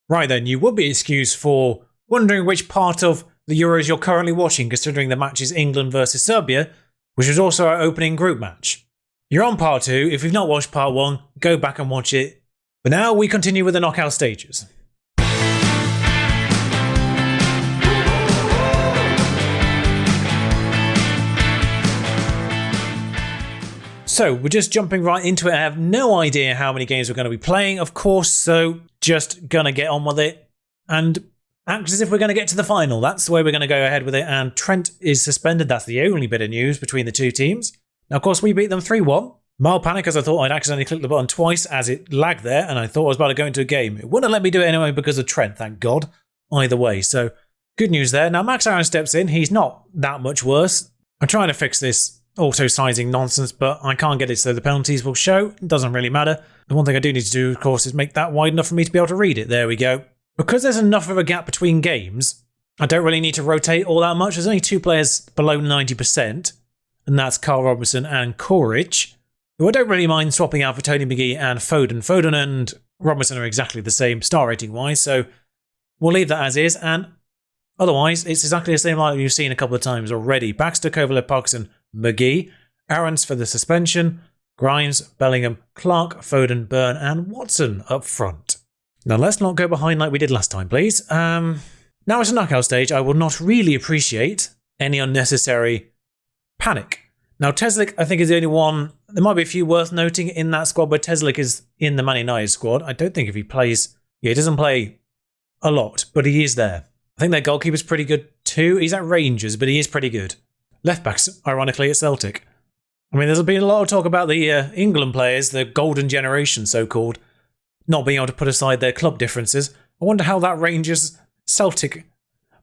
Right then, you would be excused for wondering which part of the Euros you're currently watching, considering the match is England versus Serbia, which was also our opening group match. You're on part 2. If you've not watched part 1, go back and watch it. But now we continue with the knockout stages. So we're just jumping right into it. I have no idea how many games we're going to be playing, of course, so just going to get on with it and act as if we're going to get to the final. That's the way we're going to go ahead with it. And Trent is suspended. That's the only bit of news between the two teams. Now, of course, we beat them 3-1. Mild panic as I thought I'd accidentally clicked the button twice as it lagged there, and I thought I was about to go into a game. It wouldn't let me do it anyway because of Trent, thank God. Either way, so good news there. Now, Max Aaron steps in. He's not that much worse. I'm trying to fix this auto-sizing nonsense, but I can't get it so the penalties will show. It doesn't really matter. The one thing I do need to do, of course, is make that wide enough for me to be able to read it. There we go. Because there's enough of a gap between games, I don't really need to rotate all that much. There's only 2 players below 90%, and that's Carl Robinson and Coric, who I don't really mind swapping out for Tony McGee and Foden. Foden and Robinson are exactly the same star rating-wise, so we'll leave that as is, and otherwise, it's exactly the same line you've seen a couple of times already. Baxter, Kovalev, Parkinson, McGee, Aarons for the suspension, Grimes, Bellingham, Clark, Foden, Byrne, and Watson up front. Now let's not go behind like we did last time, please. Now it's a knockout stage. I will not really appreciate any unnecessary panic. Now Teslic, I think, is the only one. There might be a few worth noting in that squad, but Teslic is in the Man United squad. I don't think if he plays, he doesn't play a lot, but he is there. I think their goalkeeper's pretty good too. He's at Rangers, but he is pretty good. Left backs, ironically, at Celtic. I mean, there's been a lot of talk about the England players, the golden generation, so-called, not being able to put aside their club differences. I wonder how that Rangers-Celtic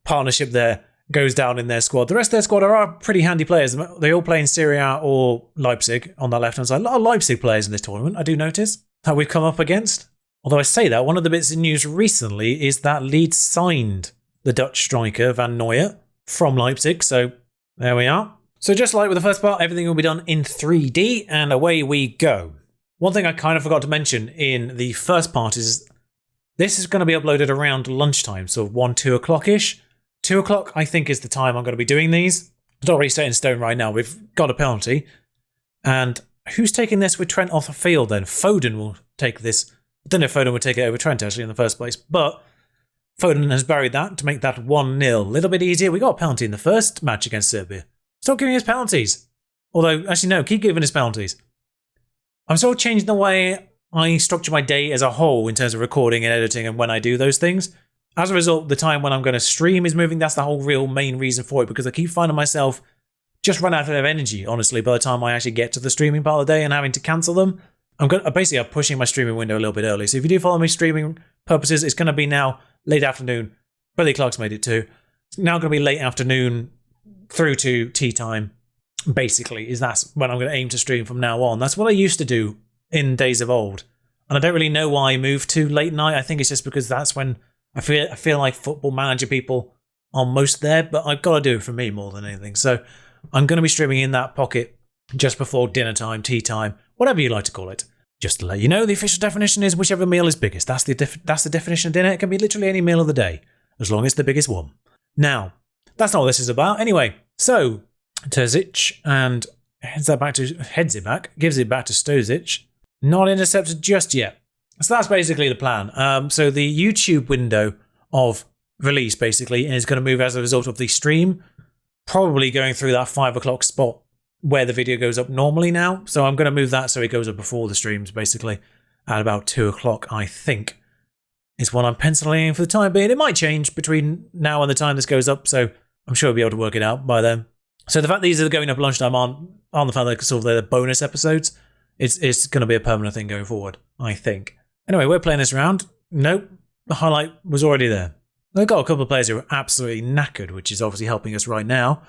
partnership there goes down in their squad. The rest of their squad are pretty handy players. They all play in Serie A or Leipzig on that left-hand side. A lot of Leipzig players in this tournament, I do notice, that we've come up against. Although I say that, one of the bits of news recently is that Leeds signed the Dutch striker Van Nooijen from Leipzig, so there we are. So just like with the first part, everything will be done in 3D, and away we go. One thing I kind of forgot to mention in the first part is this is going to be uploaded around lunchtime, so 1, 2 o'clock-ish. 2 o'clock, I think, is the time I'm going to be doing these. It's not really set in stone right now. We've got a penalty. And who's taking this with Trent off the field then? Foden will take this. I don't know if Foden would take it over Trent, actually, in the first place, but Foden has buried that to make that 1-0. A little bit easier. We got a penalty in the first match against Serbia. Stop giving us penalties. Although, actually, no, keep giving us penalties. I'm sort of changing the way I structure my day as a whole in terms of recording and editing and when I do those things. As a result, the time when I'm going to stream is moving. That's the whole real main reason for it, because I keep finding myself just run out of energy, honestly, by the time I actually get to the streaming part of the day and having to cancel them. I'm pushing my streaming window a little bit early. So if you do follow me streaming purposes, it's going to be now late afternoon. Billy Clark's made it too. It's now going to be late afternoon through to tea time, basically, that's when I'm going to aim to stream from now on. That's what I used to do in days of old. And I don't really know why I moved to late night. I think it's just because that's when I feel like Football Manager people are most there, but I've got to do it for me more than anything. So I'm going to be streaming in that pocket just before dinner time, tea time, whatever you like to call it. Just to let you know, the official definition is whichever meal is biggest. That's the definition of dinner. It can be literally any meal of the day, as long as it's the biggest one. Now, that's not what this is about. Anyway, so Terzic and gives it back to Stozic. Not intercepted just yet. So that's basically the plan. So the YouTube window of release basically is going to move as a result of the stream, probably going through that 5 o'clock spot where the video goes up normally now. So I'm going to move that so it goes up before the streams, basically at about 2 o'clock, I think, is what I'm penciling in for the time being. It might change between now and the time this goes up, so I'm sure we'll be able to work it out by then. So the fact these are going up at lunchtime on the fact that they're the bonus episodes, it's going to be a permanent thing going forward, I think. Anyway, we're playing this round. Nope, the highlight was already there. They've got a couple of players who are absolutely knackered, which is obviously helping us right now.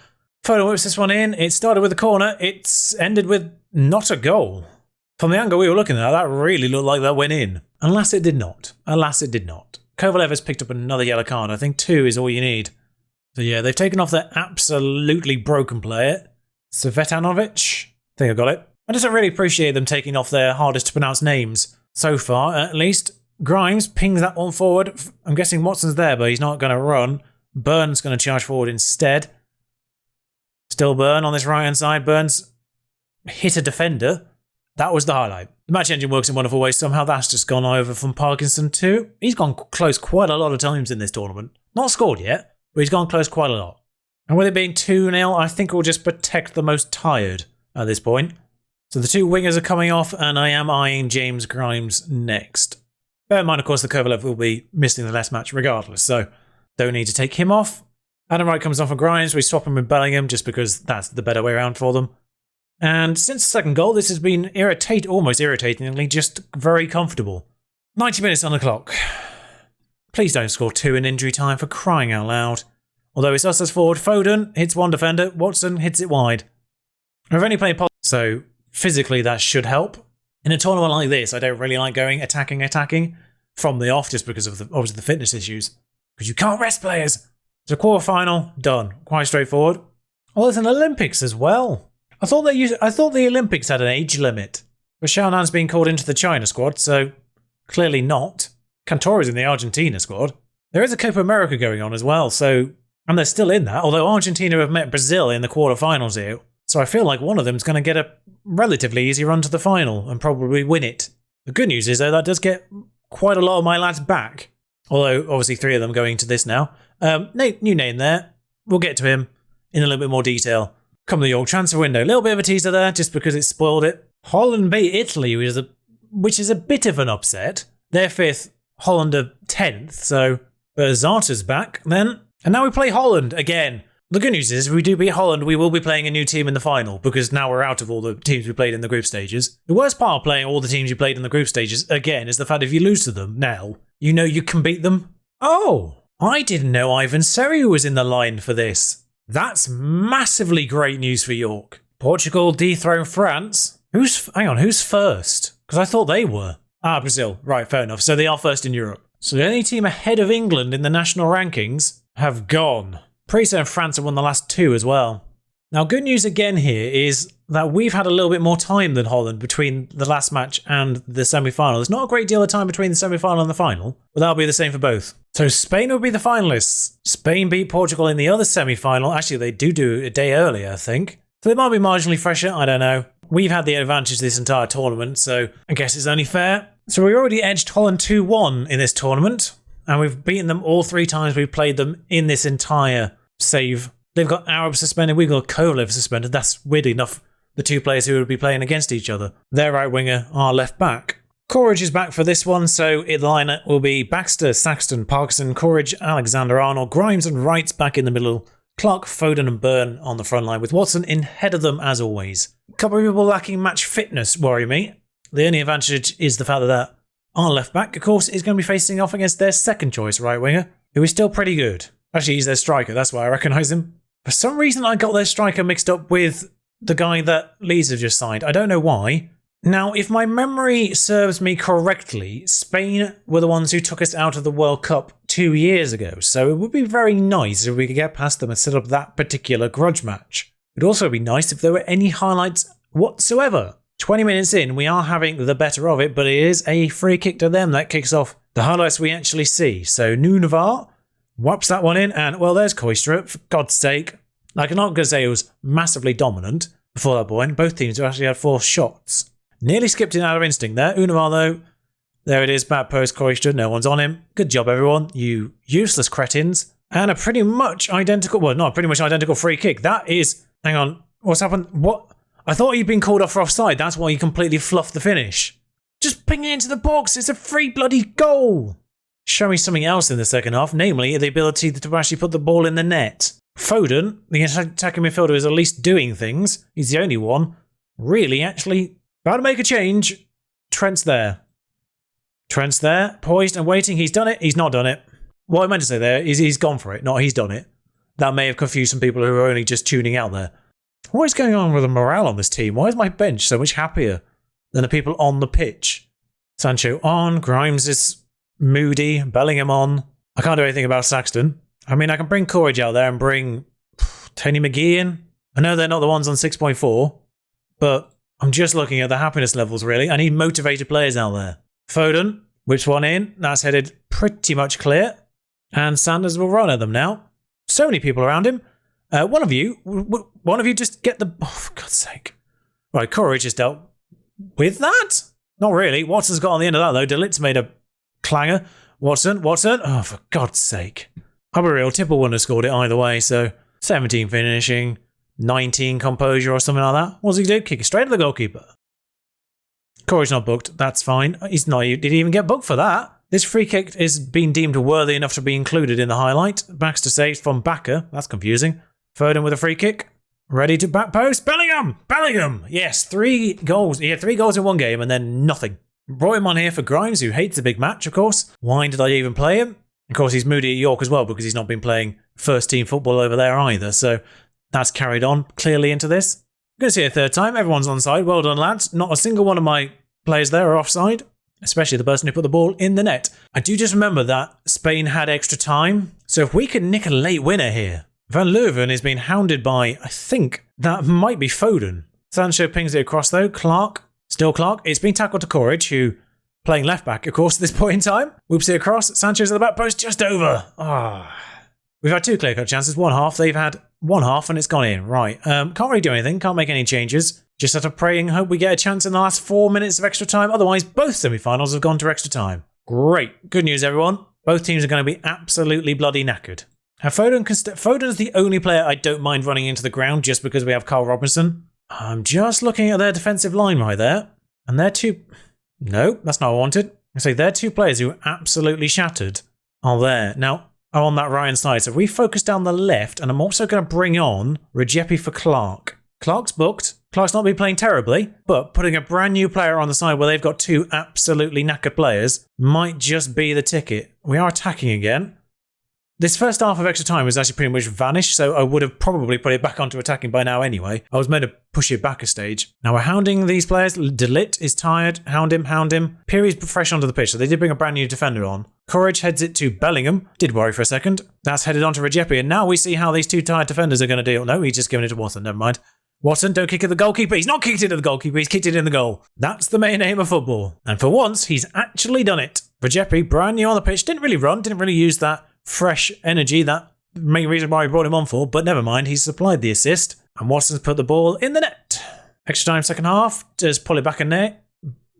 Foden whips this one in. It started with a corner. It's ended with not a goal. From the angle we were looking at, that really looked like that went in. Alas, it did not. Kovalev has picked up another yellow card. I think 2 is all you need. So yeah, they've taken off their absolutely broken player, Svetanovic. I think I got it. I just don't really appreciate them taking off their hardest to pronounce names. So far, at least. Grimes pings that one forward. I'm guessing Watson's there, but he's not going to run. Byrne's going to charge forward instead. Still Byrne on this right-hand side. Byrne's hit a defender. That was the highlight. The match engine works in wonderful ways. Somehow that's just gone over from Parkinson too. He's gone close quite a lot of times in this tournament. Not scored yet, but he's gone close quite a lot. And with it being 2-0, I think we'll just protect the most tired at this point. So the two wingers are coming off, and I am eyeing James Grimes next. Bear in mind, of course, the Kovalev will be missing the last match regardless, so don't need to take him off. Adam Wright comes on for Grimes. We swap him with Bellingham just because that's the better way around for them. And since the second goal, this has been almost irritatingly, just very comfortable. 90 minutes on the clock. Please don't score 2 in injury time, for crying out loud. Although it's us as forward, Foden hits one defender, Watson hits it wide. I've only played so physically that should help. In a tournament like this, I don't really like going attacking from the off just because of obviously the fitness issues. Because you can't rest players. So quarter-final, done. Quite straightforward. Oh, there's an Olympics as well. I thought the Olympics had an age limit. But Xiaonan's been called into the China squad, so clearly not. Cantora's in the Argentina squad. There is a Copa America going on as well, and they're still in that, although Argentina have met Brazil in the quarterfinals here. So I feel like one of them's going to get a relatively easy run to the final and probably win it. The good news is, though, that does get quite a lot of my lads back. Although, obviously, 3 of them going to this now. New name there. We'll get to him in a little bit more detail. Come the York transfer window. A little bit of a teaser there, just because it spoiled it. Holland beat Italy, which is a bit of an upset. They're 5th, Holland are 10th, so... But Zarta's back, then. And now we play Holland again. The good news is, if we do beat Holland, we will be playing a new team in the final, because now we're out of all the teams we played in the group stages. The worst part of playing all the teams you played in the group stages, again, is the fact if you lose to them now, you know you can beat them. Oh, I didn't know Ivan Seriou was in the line for this. That's massively great news for York. Portugal dethrone France. Who's first? Because I thought they were. Brazil. Right, fair enough. So they are first in Europe. So the only team ahead of England in the national rankings have gone. Pretty certain France have won the last 2 as well. Now, good news again here is that we've had a little bit more time than Holland between the last match and the semi-final. There's not a great deal of time between the semi-final and the final, but that'll be the same for both. So Spain will be the finalists. Spain beat Portugal in the other semi-final. Actually, they do a day earlier, I think. So they might be marginally fresher, I don't know. We've had the advantage this entire tournament, so I guess it's only fair. So we already edged Holland 2-1 in this tournament, and we've beaten them all 3 times we've played them in this entire save. They've got Arab suspended, we've got Kovalev suspended. That's weird enough the 2 players who would be playing against each other. Their right winger, our left back. Courage is back for this one, so the lineup will be Baxter, Saxton, Parkinson, Courage, Alexander-Arnold, Grimes and Wright back in the middle. Clark, Foden and Byrne on the front line, with Watson in head of them as always. A couple of people lacking match fitness worry me. The only advantage is the fact that our left back, of course, is going to be facing off against their second choice right winger, who is still pretty good. Actually, he's their striker, that's why I recognise him. For some reason, I got their striker mixed up with the guy that Leeds have just signed. I don't know why. Now, if my memory serves me correctly, Spain were the ones who took us out of the World Cup 2 years ago, so it would be very nice if we could get past them and set up that particular grudge match. It would also be nice if there were any highlights whatsoever. 20 minutes in, we are having the better of it, but it is a free kick to them that kicks off the highlights we actually see. So Nunavar whaps that one in, and well, there's Koistra, for God's sake. Like, I'm not going to say it was massively dominant before that point. Both teams have actually had 4 shots. Nearly skipped it out of instinct there. Unamar, though, there it is, back post Koistra, no one's on him. Good job, everyone, you useless cretins. And a pretty much identical, well, not pretty much identical free kick. That is, hang on, what's happened? What? I thought he'd been called off for offside. That's why he completely fluffed the finish. Just ping it into the box. It's a free bloody goal. Show me something else in the second half, namely the ability to actually put the ball in the net. Foden, the attacking midfielder, is at least doing things. He's the only one. Really, actually, about to make a change. Trent's there. Trent's there, poised and waiting. He's done it. He's not done it. What I meant to say there is he's gone for it, not he's done it. That may have confused some people who are only just tuning out there. What is going on with the morale on this team? Why is my bench so much happier than the people on the pitch? Sancho on, Grimes is moody, Bellingham on. I can't do anything about Saxton. I mean, I can bring Courage out there and bring Tony McGee in. I know they're not the ones on 6.4, but I'm just looking at the happiness levels, really. I need motivated players out there. Foden, Whips one in. That's headed pretty much clear. And Sanders will run at them now. So many people around him. One of you just get the... Oh, for God's sake. Right, Courage has dealt with that? Not really. Watson's got on the end of that, though. De Ligt's made a clanger. Watson. Oh, for God's sake. I'll be real. Tipple wouldn't have scored it either way, so 17 finishing, 19 composure or something like that. What does he do? Kick it straight to the goalkeeper. Courage not booked. That's fine. He's not. Did he even get booked for that? This free kick is being deemed worthy enough to be included in the highlight. Baxter saves from Backer. That's confusing. Foden with a free kick. Ready to back post. Bellingham! Yes, 3 goals. He had 3 goals in one game and then nothing. Brought him on here for Grimes, who hates a big match, of course. Why did I even play him? Of course, he's moody at York as well because he's not been playing first team football over there either. So that's carried on clearly into this. I'm going to see it a third time. Everyone's onside. Well done, lads. Not a single one of my players there are offside, especially the person who put the ball in the net. I do just remember that Spain had extra time. So if we can nick a late winner here. Van Leuven is being hounded by, I think, that might be Foden. Sancho pings it across though. Clark. Still Clark. It's been tackled to Courage, who, playing left back, of course, at this point in time. Whoops it across. Sancho's at the back post, just over. We've had 2 clear-cut chances. One half. They've had one half and it's gone in. Right. Can't really do anything. Can't make any changes. Just have to pray and hope we get a chance in the last 4 minutes of extra time. Otherwise, both semi-finals have gone to extra time. Great. Good news, everyone. Both teams are going to be absolutely bloody knackered. Foden's the only player I don't mind running into the ground just because we have Carl Robinson. I'm just looking at their defensive line right there. And they're 2... No, that's not what I wanted. I say they're 2 players who are absolutely shattered are there. Now, are on that right-hand side. So if we focus down the left, and I'm also going to bring on Redzepi for Clark. Clark's booked. Clark's not been playing terribly, but putting a brand new player on the side where they've got 2 absolutely knackered players might just be the ticket. We are attacking again. This first half of extra time was actually pretty much vanished, so I would have probably put it back onto attacking by now anyway. I was meant to push it back a stage. Now we're hounding these players. De Ligt is tired. Hound him. Piri's fresh onto the pitch, so they did bring a brand new defender on. Courage heads it to Bellingham. Did worry for a second. That's headed on to Redzepi, and now we see how these 2 tired defenders are going to deal. No, he's just giving it to Watson. Never mind. Watson, don't kick at the goalkeeper. He's not kicked it at the goalkeeper. He's kicked it in the goal. That's the main aim of football. And for once, he's actually done it. Redzepi, brand new on the pitch. Didn't really run. Didn't really use that fresh energy, that main reason why we brought him on for, but never mind, he's supplied the assist, and Watson's put the ball in the net. Extra time, second half, just pull it back in there,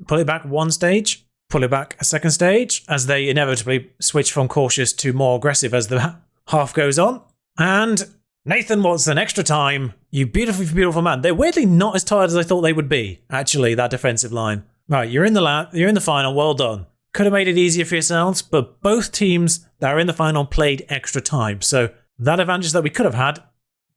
pull it back one stage, pull it back a second stage, as they inevitably switch from cautious to more aggressive as the half goes on, and Nathan Watson, extra time, you beautiful, beautiful man. They're weirdly not as tired as I thought they would be, actually, that defensive line. Right, you're in the final, well done. Could have made it easier for yourselves, but both teams that are in the final played extra time. So that advantage that we could have had,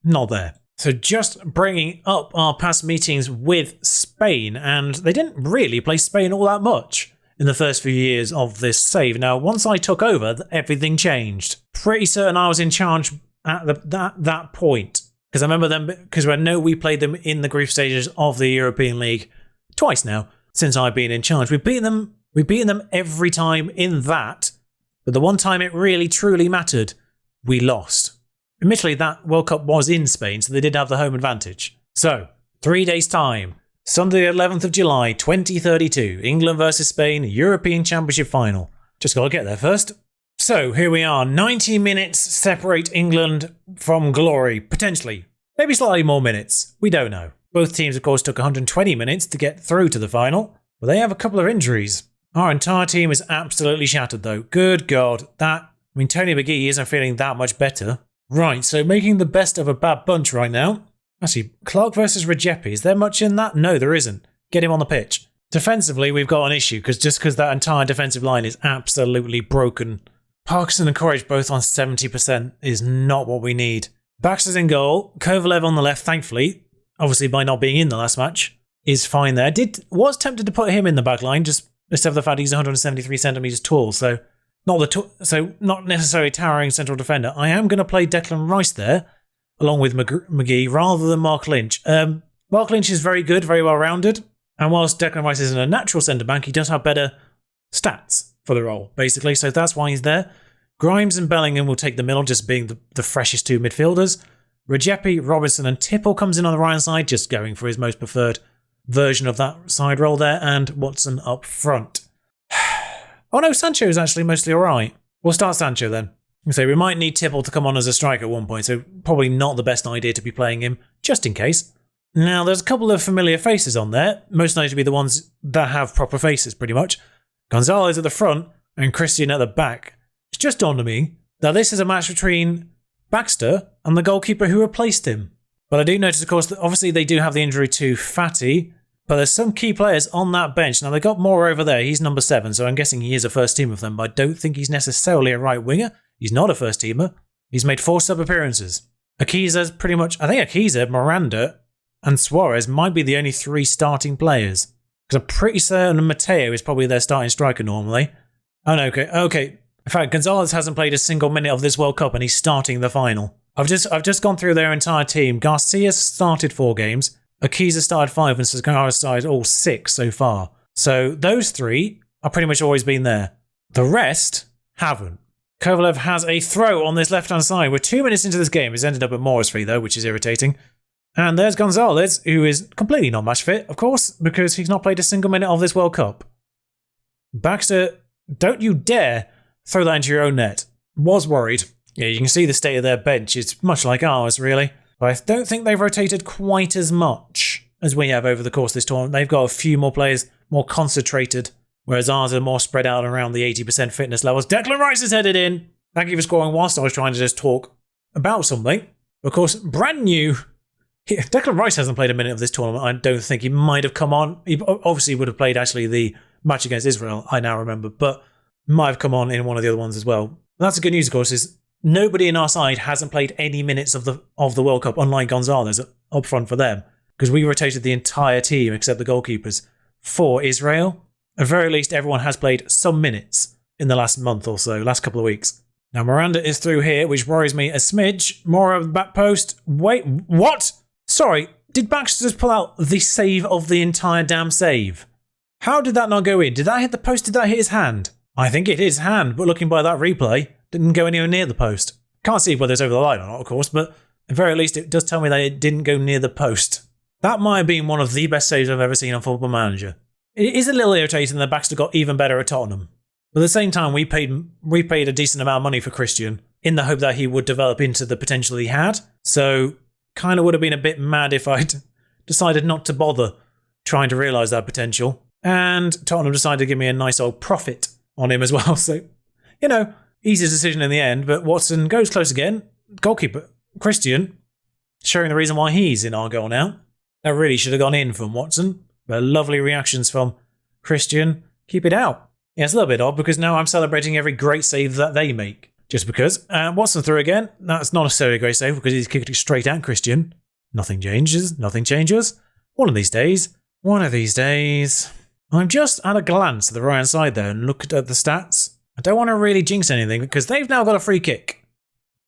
not there. So just bringing up our past meetings with Spain, and they didn't really play Spain all that much in the first few years of this save. Now, once I took over, everything changed. Pretty certain I was in charge at that point. Because I remember them, because I know we played them in the group stages of the European League twice now, since I've been in charge. We've beaten them every time in that, but the one time it really truly mattered, we lost. Admittedly, that World Cup was in Spain, so they did have the home advantage. So, 3 days' time, Sunday the 11th of July, 2032, England versus Spain, European Championship final. Just got to get there first. So, here we are, 90 minutes separate England from glory, potentially. Maybe slightly more minutes, we don't know. Both teams, of course, took 120 minutes to get through to the final, but they have a couple of injuries. Our entire team is absolutely shattered though. Good God. Tony McGee isn't feeling that much better. Right, so making the best of a bad bunch right now. Actually, Clark versus Redzepi. Is there much in that? No, there isn't. Get him on the pitch. Defensively, we've got an issue because that entire defensive line is absolutely broken. Parkinson and Courage both on 70% is not what we need. Baxter's in goal. Kovalev on the left, thankfully, obviously by not being in the last match, is fine there. Was tempted to put him in the back line, just except for the fact he's 173 centimetres tall, so not necessarily towering central defender. I am going to play Declan Rice there, along with McGee, rather than Mark Lynch. Mark Lynch is very good, very well-rounded, and whilst Declan Rice isn't a natural centre-back, he does have better stats for the role, basically, so that's why he's there. Grimes and Bellingham will take the middle, just being the freshest 2 midfielders. Redzepi, Robinson and Tipple comes in on the right side, just going for his most preferred version of that side role there, and Watson up front. Oh no, Sancho is actually mostly alright. We'll start Sancho then. So we might need Tipple to come on as a striker at one point, so probably not the best idea to be playing him, just in case. Now, there's a couple of familiar faces on there, most likely to be the ones that have proper faces, pretty much. Gonzalez at the front and Christian at the back. It's just dawned on me that this is a match between Baxter and the goalkeeper who replaced him. But I do notice, of course, that obviously they do have the injury to Fatty, but there's some key players on that bench. Now, they got Moore over there. He's number 7, so I'm guessing he is a first team of them, but I don't think he's necessarily a right winger. He's not a first teamer. He's made 4 sub appearances. Akiza's pretty much, I think Akiza, Miranda, and Suarez might be the only 3 starting players. Because I'm pretty certain Mateo is probably their starting striker normally. Oh no, okay. In fact, Gonzalez hasn't played a single minute of this World Cup and he's starting the final. I've just gone through their entire team. Garcia started 4 games. Akiza started 5 and Sagara started all 6 so far. So those 3 are pretty much always been there. The rest haven't. Kovalev has a throw on this left-hand side. We're 2 minutes into this game. It's ended up at Morris free though, which is irritating. And there's Gonzalez, who is completely not match fit, of course, because he's not played a single minute of this World Cup. Baxter, don't you dare throw that into your own net. Was worried. Yeah, you can see the state of their bench. It's much like ours, really. But I don't think they've rotated quite as much as we have over the course of this tournament. They've got a few more players, more concentrated, whereas ours are more spread out around the 80% fitness levels. Declan Rice is headed in. Thank you for scoring whilst I was trying to just talk about something. Of course, brand new. Declan Rice hasn't played a minute of this tournament. I don't think. He might have come on. He obviously would have played actually the match against Israel, I now remember, but might have come on in one of the other ones as well. That's the good news, of course, is nobody in our side hasn't played any minutes of the World Cup, unlike Gonzalez up front for them, because we rotated the entire team except the goalkeepers for Israel. At very least, everyone has played some minutes in the last month or so, last couple of weeks. Now, Miranda is through here, which worries me a smidge. More of the back post. Wait, what? Sorry, did Baxter just pull out the save of the entire damn save? How did that not go in? Did that hit the post? Did that hit his hand? I think it hit his hand, but looking by that replay, didn't go anywhere near the post. Can't see whether it's over the line or not, of course, but at very least it does tell me that it didn't go near the post. That might have been one of the best saves I've ever seen on Football Manager. It is a little irritating that Baxter got even better at Tottenham. But at the same time, we paid a decent amount of money for Christian in the hope that he would develop into the potential he had. So kind of would have been a bit mad if I'd decided not to bother trying to realise that potential. And Tottenham decided to give me a nice old profit on him as well. So, you know, easy decision in the end. But Watson goes close again. Goalkeeper Christian showing the reason why he's in our goal now. That really should have gone in from Watson. But lovely reactions from Christian. Keep it out. Yeah, it's a little bit odd because now I'm celebrating every great save that they make. Just because. Watson through again. That's not necessarily a great save because he's kicked it straight at Christian. Nothing changes. Nothing changes. One of these days. I'm just at a glance at the right hand side there and looked at the stats. I don't want to really jinx anything because they've now got a free kick.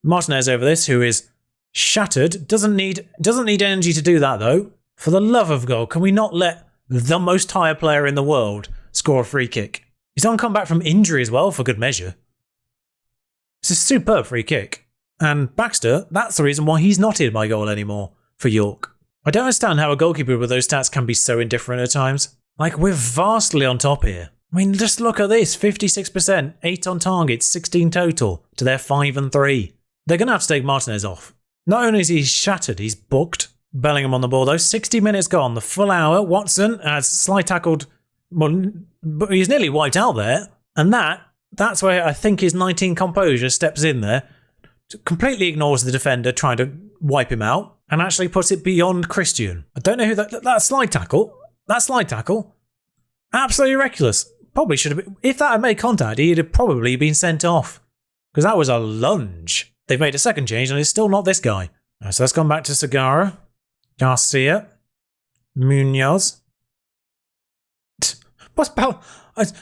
Martinez over this, who is shattered. Doesn't need energy to do that though. For the love of God, can we not let the most tired player in the world score a free kick? He's on come back from injury as well, for good measure. It's a superb free kick. And Baxter, that's the reason why he's not in my goal anymore for York. I don't understand how a goalkeeper with those stats can be so indifferent at times. Like, we're vastly on top here. I mean, just look at this. 56%, 8 on target, 16 total to their 5 and 3. They're going to have to take Martinez off. Not only is he shattered, he's booked. Bellingham on the ball though. 60 minutes gone. The full hour. Watson has slight tackled. Well, but he's nearly wiped out there. And that's where I think his 19 composure steps in there. Completely ignores the defender trying to wipe him out. And actually puts it beyond Christian. I don't know who that slide tackle. That slide tackle. Absolutely reckless. Probably should have been. If that had made contact, he'd have probably been sent off. Because that was a lunge. They've made a second change and it's still not this guy. So that's gone back to Sagara. Garcia. Munoz. What's Bal?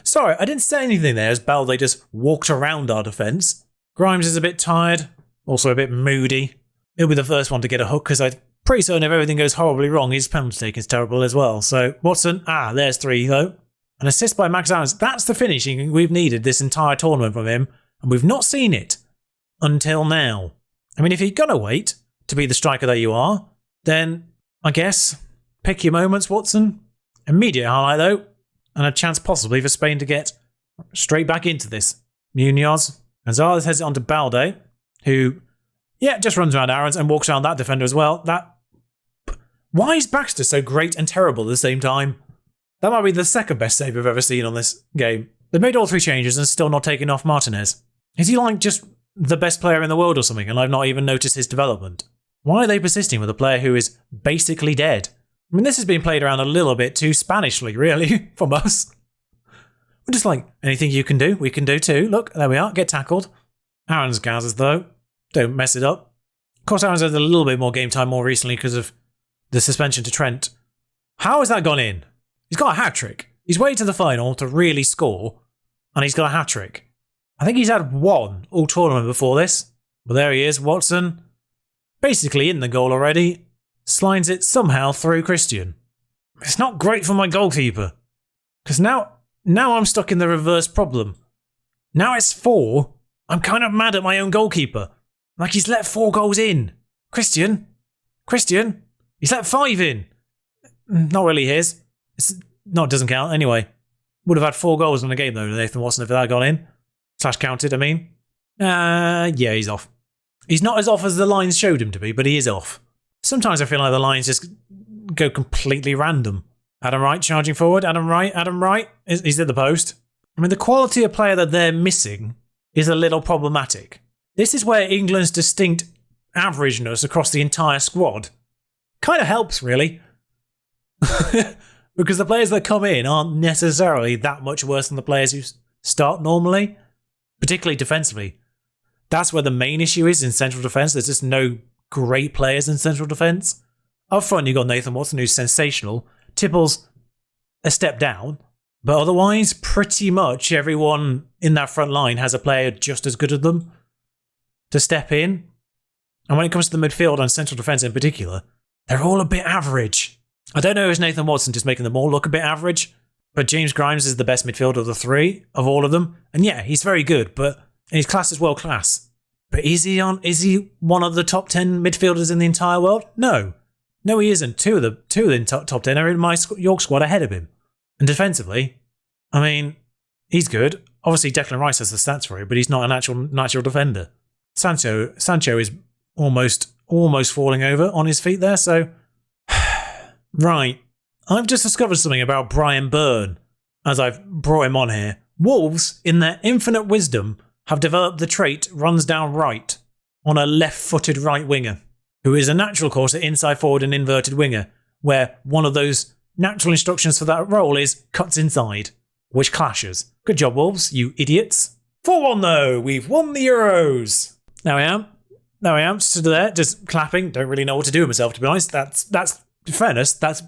Sorry, I didn't say anything there as Balde just walked around our defence. Grimes is a bit tired. Also a bit moody. He'll be the first one to get a hook because I'm pretty certain if everything goes horribly wrong, his penalty taking is terrible as well. So Watson, there's 3 though. An assist by Max Owens. That's the finishing we've needed this entire tournament from him. And we've not seen it until now. I mean, if you're going to wait to be the striker that you are, then I guess pick your moments, Watson. Immediate highlight though. And a chance possibly for Spain to get Straight back into this. Munoz. Gonzalez heads it on to Balde, who, yeah, just runs around Aarons and walks around that defender as well. Why is Baxter so great and terrible at the same time? That might be the second best save I've ever seen on this game. They've made all 3 changes and still not taken off Martinez. Is he like just the best player in the world or something and I've not even noticed his development? Why are they persisting with a player who is basically dead? I mean, this has been played around a little bit too Spanishly, really, from us. We're just like, anything you can do, we can do too. Look, there we are, get tackled. Aarons gathers though. Don't mess it up. Of course, Aarons had a little bit more game time more recently because of the suspension to Trent. How has that gone in? He's got a hat-trick. He's waited to the final to really score, and he's got a hat-trick. I think he's had 1 all tournament before this. But there he is, Watson. Basically in the goal already. Slides it somehow through Christian. It's not great for my goalkeeper. Because now I'm stuck in the reverse problem. Now it's 4. I'm kind of mad at my own goalkeeper. Like he's let 4 goals in. Christian, he's let 5 in. Not really his. It doesn't count. Anyway, would have had 4 goals in the game though, Nathan Watson, if that had gone in. / counted, I mean. Yeah, he's off. He's not as off as the lines showed him to be, but he is off. Sometimes I feel like the lines just go completely random. Adam Wright charging forward. Adam Wright. He's at the post. I mean, the quality of player that they're missing is a little problematic. This is where England's distinct averageness across the entire squad kind of helps, really. Because the players that come in aren't necessarily that much worse than the players who start normally, particularly defensively. That's where the main issue is in central defence. There's just no great players in central defence. Up front, you've got Nathan Watson, who's sensational. Tipple's a step down. But otherwise, pretty much everyone in that front line has a player just as good as them to step in. And when it comes to the midfield and central defence in particular, they're all a bit average. I don't know if Nathan Watson just making them all look a bit average, but James Grimes is the best midfielder of the 3, of all of them. And yeah, he's very good, but his class is world class. But is he one of the top 10 midfielders in the entire world? No. No, he isn't. Two of the top 10 are in my York squad ahead of him. And defensively, I mean, he's good. Obviously, Declan Rice has the stats for it, but he's not a natural defender. Sancho is almost falling over on his feet there, so... Right. I've just discovered something about Brian Byrne as I've brought him on here. Wolves, in their infinite wisdom, have developed the trait runs down right on a left-footed right winger, who is a natural course at inside forward and inverted winger, where one of those natural instructions for that role is cuts inside, which clashes. Good job, Wolves, you idiots. 4-1 though, we've won the Euros. Now I am, stood there, just clapping, don't really know what to do with myself, to be honest. That's in fairness, that's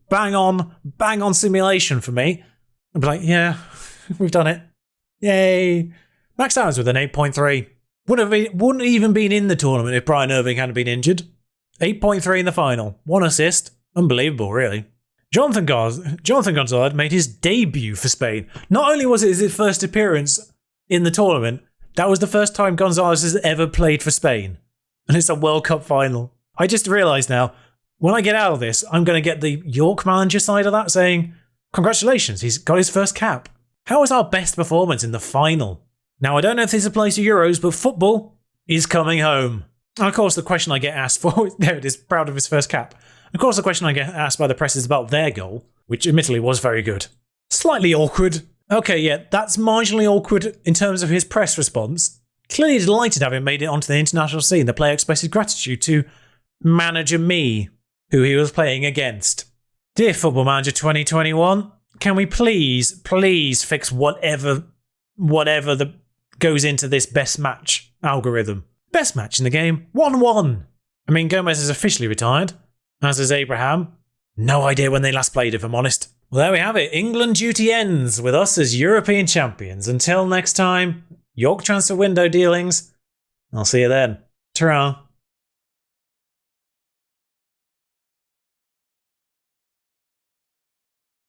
bang on simulation for me. I'd be like, yeah, we've done it. Yay. Max Aarons with an 8.3. Wouldn't even been in the tournament if Brian Irving hadn't been injured. 8.3 in the final. 1 assist. Unbelievable, really. Jonathan Gonzalez made his debut for Spain. Not only was it his first appearance in the tournament, that was the first time Gonzalez has ever played for Spain. And it's a World Cup final. I just realised now, when I get out of this, I'm going to get the York manager side of that saying, congratulations, he's got his first cap. How was our best performance in the final? Now, I don't know if this applies to Euros, but football is coming home. And of course, the question I get asked for, there it is, proud of his first cap. Of course, the question I get asked by the press is about their goal, which admittedly was very good. Slightly awkward. Okay, yeah, that's marginally awkward in terms of his press response. Clearly delighted having made it onto the international scene. The player expressed his gratitude to manager me, who he was playing against. Dear Football Manager 2021, can we please fix whatever that goes into this best match algorithm? Best match in the game, 1-1. I mean, Gomez is officially retired, as is Abraham. No idea when they last played, if I'm honest. Well, there we have it. England duty ends with us as European champions. Until next time, York transfer window dealings. I'll see you then. Ta-ra.